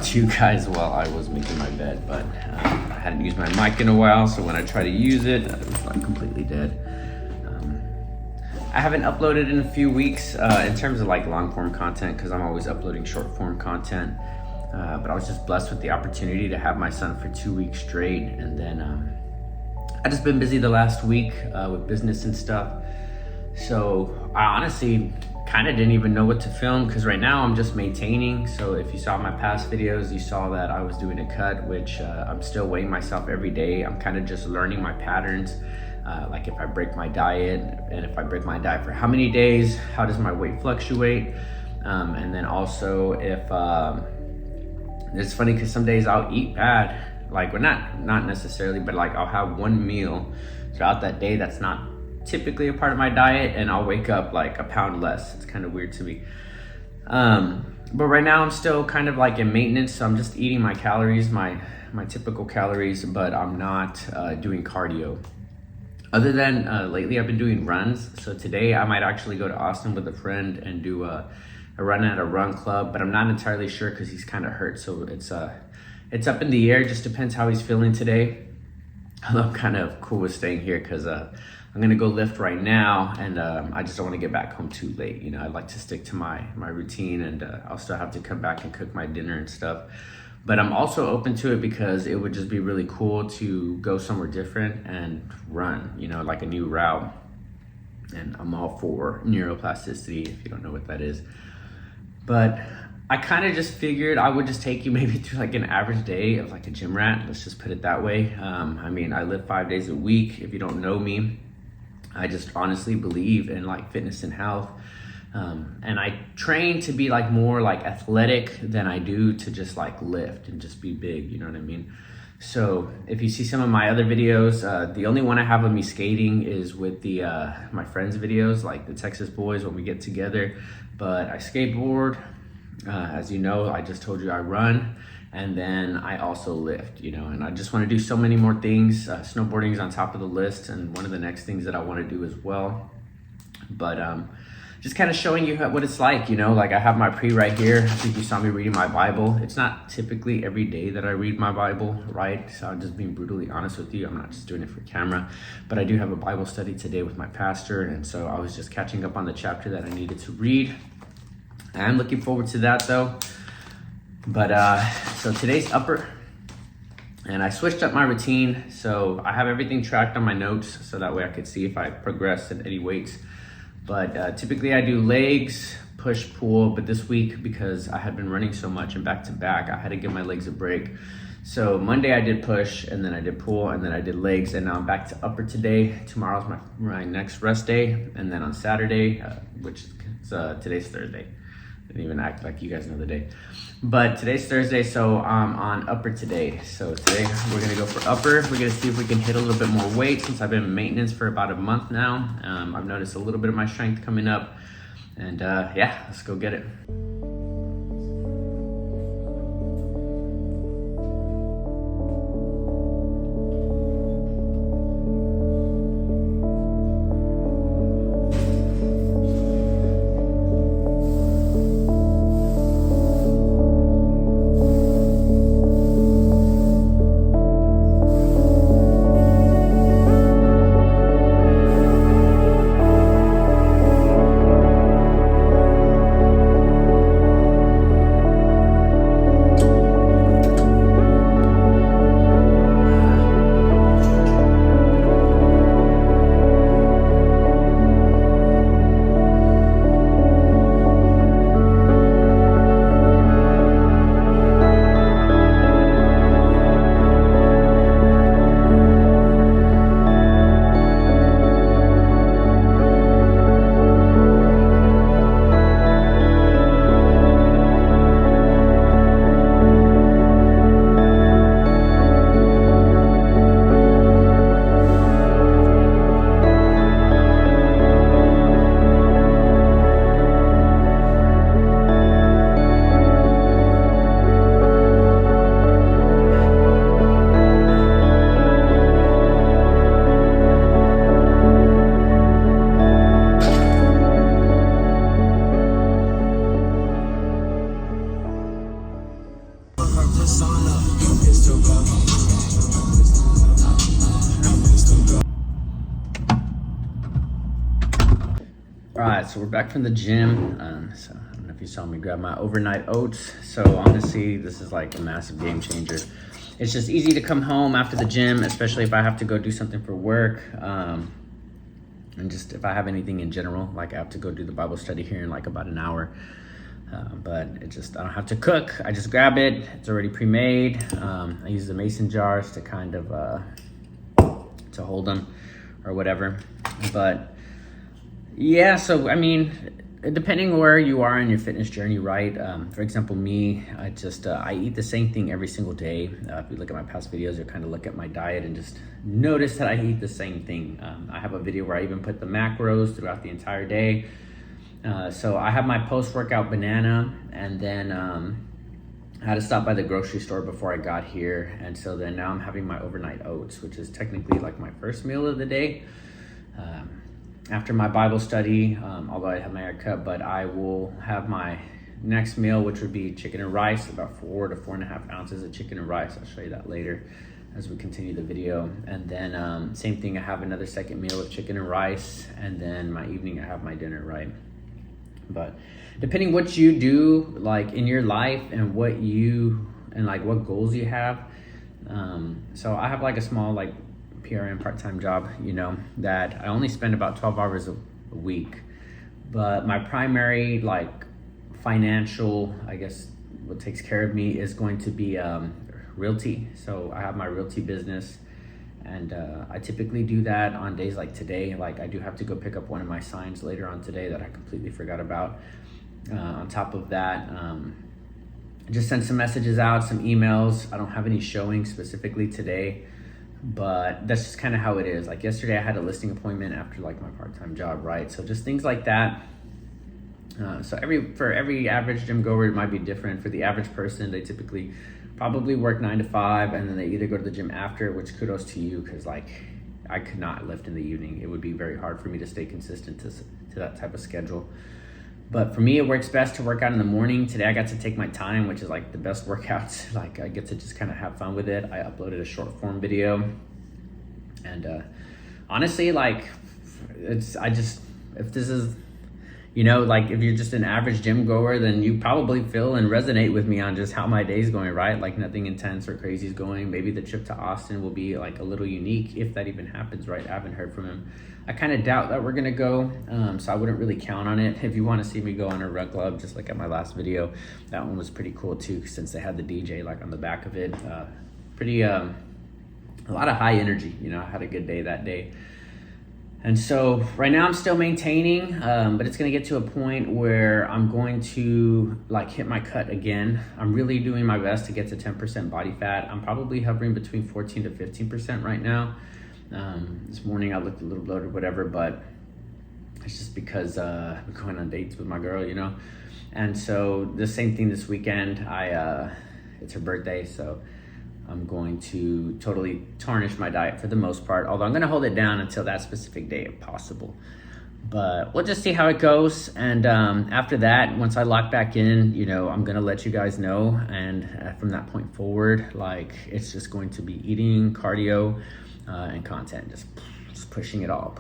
to you guys while I was making my bed, but I hadn't used my mic in a while, so when I try to use it, it was like completely dead. I haven't uploaded in a few weeks in terms of like long form content, because I'm always uploading short form content, but I was just blessed with the opportunity to have my son for 2 weeks straight, and then I just been busy the last week with business and stuff, so I honestly kind of didn't even know what to film, because right now I'm just maintaining. So if you saw my past videos, you saw that I was doing a cut, which I'm still weighing myself every day. I'm kind of just learning my patterns, like if I break my diet, and if I break my diet for how many days, how does my weight fluctuate, and then also if it's funny because some days I'll eat bad, like, well, not necessarily, but like I'll have one meal throughout that day that's not typically a part of my diet, and I'll wake up like a pound less. It's kind of weird to me. But right now I'm still kind of like in maintenance, so I'm just eating my calories, my typical calories, but I'm not doing cardio. Other than lately I've been doing runs. So today I might actually go to Austin with a friend and do a run at a run club, but I'm not entirely sure because he's kind of hurt. So it's up in the air. Just depends how he's feeling today. I'm kind of cool with staying here because I'm gonna go lift right now, and I just don't want to get back home too late. You know, I like to stick to my routine, and I'll still have to come back and cook my dinner and stuff. But I'm also open to it because it would just be really cool to go somewhere different and run, you know, like a new route. And I'm all for neuroplasticity, if you don't know what that is. But I kind of just figured I would just take you maybe through like an average day of like a gym rat. Let's just put it that way. I mean, I live 5 days a week. If you don't know me, I just honestly believe in like fitness and health. And I train to be like more like athletic than I do to just like lift and just be big, you know what I mean? So if you see some of my other videos, the only one I have of me skating is with the my friends' videos, like the Texas boys when we get together. But I skateboard, as you know, I just told you I run, and then I also lift, you know, and I just want to do so many more things. Snowboarding is on top of the list, and one of the next things that I want to do as well. But just kind of showing you what it's like, you know, like I have my pre right here. I think you saw me reading my Bible. It's not typically every day that I read my Bible, right? So I'm just being brutally honest with you. I'm not just doing it for camera, but I do have a Bible study today with my pastor. And so I was just catching up on the chapter that I needed to read. I'm looking forward to that though. But so today's upper, and I switched up my routine. So I have everything tracked on my notes, so that way I could see if I progressed in any weights. But typically I do legs, push, pull, but this week, because I had been running so much and back to back, I had to give my legs a break. So Monday I did push, and then I did pull, and then I did legs, and now I'm back to upper today. Tomorrow's my next rest day, and then on Saturday, which is today's Thursday. Didn't even act like you guys know the day. But today's Thursday, so I'm on upper today. So today we're gonna go for upper. We're gonna see if we can hit a little bit more weight, since I've been in maintenance for about a month now. I've noticed a little bit of my strength coming up, and yeah, let's go get it. All right, so we're back from the gym. So I don't know if you saw me grab my overnight oats. So honestly, this is like a massive game changer. It's just easy to come home after the gym, especially if I have to go do something for work. And just if I have anything in general, like I have to go do the Bible study here in like about an hour. But I don't have to cook. I just grab it. It's already pre-made. I use the mason jars to kind of, to hold them or whatever. But yeah, so I mean, depending where you are in your fitness journey, right? For example, me, I eat the same thing every single day. If you look at my past videos, you'll kind of look at my diet and just notice that I eat the same thing. I have a video where I even put the macros throughout the entire day. So I have my post-workout banana, and then I had to stop by the grocery store before I got here. And so then now I'm having my overnight oats, which is technically like my first meal of the day. After my Bible study, although I have my haircut, but I will have my next meal, which would be chicken and rice, about 4 to 4.5 ounces of chicken and rice. I'll show you that later as we continue the video. And then same thing, I have another second meal of chicken and rice, and then my evening I have my dinner, right? But depending what you do like in your life and what goals you have. So I have like a small like PRN part-time job, that I only spend about 12 hours a week. But my primary like financial, I guess, what takes care of me is going to be realty. So I have my realty business, and I typically do that on days like today. Like I do have to go pick up one of my signs later on today that I completely forgot about. On top of that, just send some messages out, some emails. I don't have any showings specifically today, but that's just kind of how it is. Like yesterday I had a listing appointment after like my part-time job, right? So just things like that. So for every average gym goer, it might be different. For the average person, they typically probably work 9 to 5, and then they either go to the gym after, which kudos to you, because like I could not lift in the evening. It would be very hard for me to stay consistent to that type of schedule. But for me, it works best to work out in the morning. Today I got to take my time, which is like the best workouts. Like I get to just kind of have fun with it. I uploaded a short form video, and honestly, like if this is, like if you're just an average gym goer, then you probably feel and resonate with me on just how my day's going, right? Like nothing intense or crazy is going. Maybe the trip to Austin will be like a little unique, if that even happens, right? I haven't heard from him. I kind of doubt that we're gonna go, so I wouldn't really count on it. If you want to see me go on a run club, just like at my last video, that one was pretty cool too, since they had the DJ like on the back of it. A lot of high energy, I had a good day that day. And so right now I'm still maintaining, but it's gonna get to a point where I'm going to like hit my cut again. I'm really doing my best to get to 10% body fat. I'm probably hovering between 14 to 15% right now. This morning I looked a little bloated, whatever, but it's just because I'm going on dates with my girl, And so the same thing this weekend, it's her birthday, so I'm going to totally tarnish my diet for the most part, although I'm gonna hold it down until that specific day if possible. But we'll just see how it goes. And after that, once I lock back in, I'm gonna let you guys know. And from that point forward, like it's just going to be eating, cardio, and content, just pushing it all.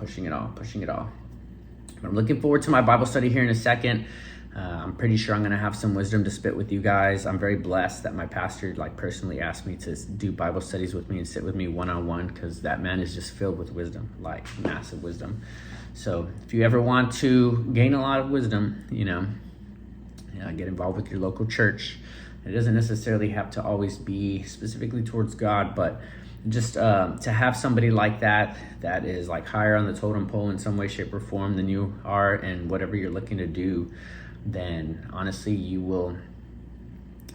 I'm looking forward to my Bible study here in a second. I'm pretty sure I'm gonna have some wisdom to spit with you guys. I'm very blessed that my pastor like personally asked me to do Bible studies with me and sit with me one-on-one, because that man is just filled with wisdom, like massive wisdom. So if you ever want to gain a lot of wisdom, get involved with your local church. It doesn't necessarily have to always be specifically towards God, but just to have somebody like that is like higher on the totem pole in some way, shape, or form than you are, and whatever you're looking to do, then honestly you'll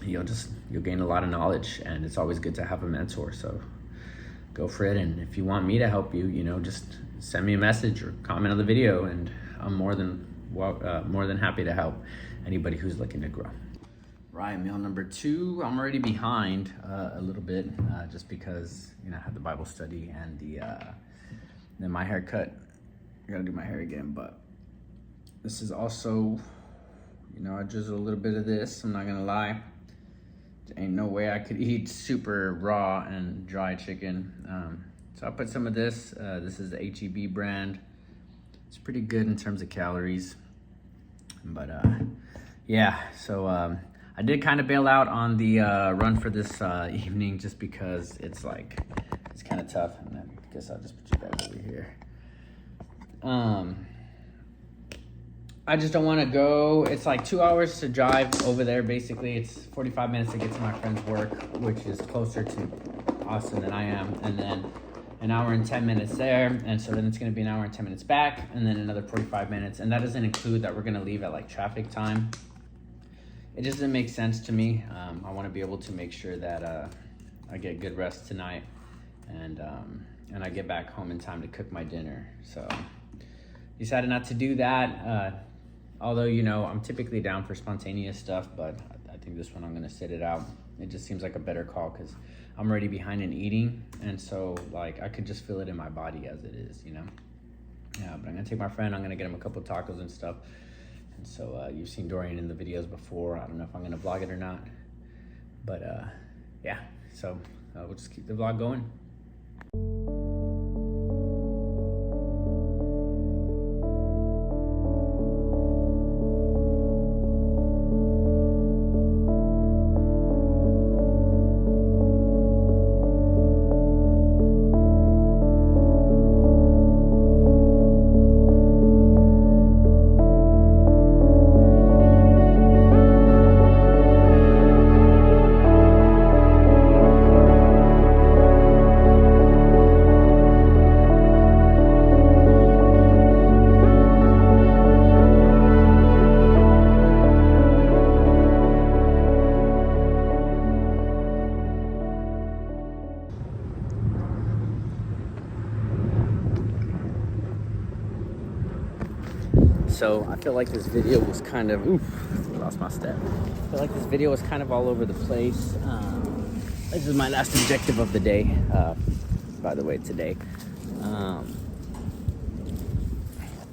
gain a lot of knowledge, and it's always good to have a mentor. So go for it. And if you want me to help you, just send me a message or comment on the video, and I'm more than happy to help anybody who's looking to grow. Right, meal number 2. I'm already behind a little bit, just because I had the Bible study and then my haircut. I gotta do my hair again, but this is also, I drizzle a little bit of this. I'm not gonna lie. There ain't no way I could eat super raw and dry chicken. So I put some of this. This is the HEB brand. it's pretty good in terms of calories. But yeah, so I did kind of bail out on the run for this evening just because it's kind of tough. And I guess I'll just put you back over here. I just don't want to go. It's like 2 hours to drive over there. Basically, it's 45 minutes to get to my friend's work, which is closer to Austin than I am, and then an hour and 10 minutes there, and so then it's going to be an hour and 10 minutes back, and then another 45 minutes, and that doesn't include that we're going to leave at like traffic time. It just doesn't make sense to me. I want to be able to make sure that I get good rest tonight, and I get back home in time to cook my dinner. So decided not to do that, although, you know, I'm typically down for spontaneous stuff, but I think this one I'm going to sit it out. It just seems like a better call because I'm already behind in eating, and so like I could just feel it in my body as it is, you know. Yeah, but I'm gonna take my friend. I'm gonna get him a couple tacos and stuff. And so you've seen Dorian in the videos before. I don't know if I'm gonna vlog it or not, but yeah. So we'll just keep the vlog going. So I feel like this video was kind of, lost my step. I feel like this video was kind of all over the place. This is my last objective of the day, by the way, today.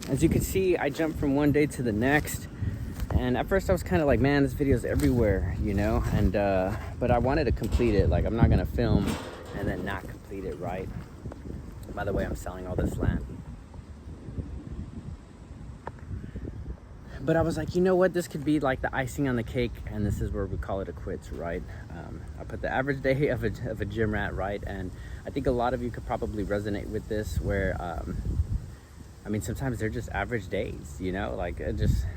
As you can see, I jumped from one day to the next. And at first I was kind of like, man, this video's everywhere, you know? And but I wanted to complete it. Like, I'm not gonna film and then not complete it, right? By the way, I'm selling all this land. But I was like, you know what? This could be like the icing on the cake, and this is where we call it a quits, right? I put the average day of a gym rat, right? And I think a lot of you could probably resonate with this, where I mean, sometimes they're just average days, you know? Like, I just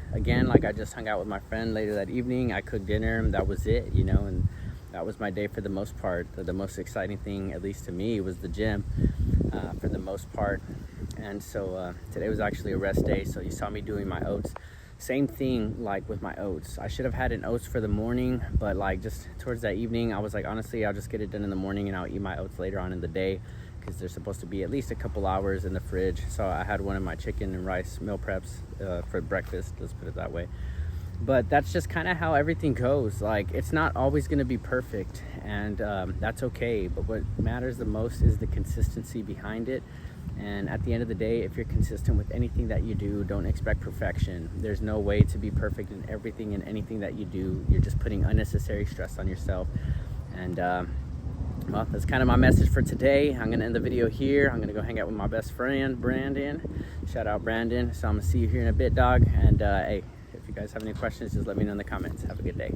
hung out with my friend later that evening. I cooked dinner, and that was it, you know? And that was my day for the most part. The most exciting thing, at least to me, was the gym for the most part. And so today was actually a rest day, so you saw me doing my oats. Same thing like with my oats. I should have had an oats for the morning, but like just towards that evening, I was like, honestly, I'll just get it done in the morning and I'll eat my oats later on in the day, because they're supposed to be at least a couple hours in the fridge. So I had one of my chicken and rice meal preps for breakfast, let's put it that way. But that's just kind of how everything goes. Like, it's not always going to be perfect, and that's okay. But what matters the most is the consistency behind it. And at the end of the day, if you're consistent with anything that you do, don't expect perfection. There's no way to be perfect in everything and anything that you do. You're just putting unnecessary stress on yourself. And well, that's kind of my message for today. I'm gonna end the video here. I'm gonna go hang out with my best friend, Brandon. Shout out Brandon. So I'm gonna see you here in a bit, dog. And hey, if you guys have any questions, just let me know in the comments. Have a good day.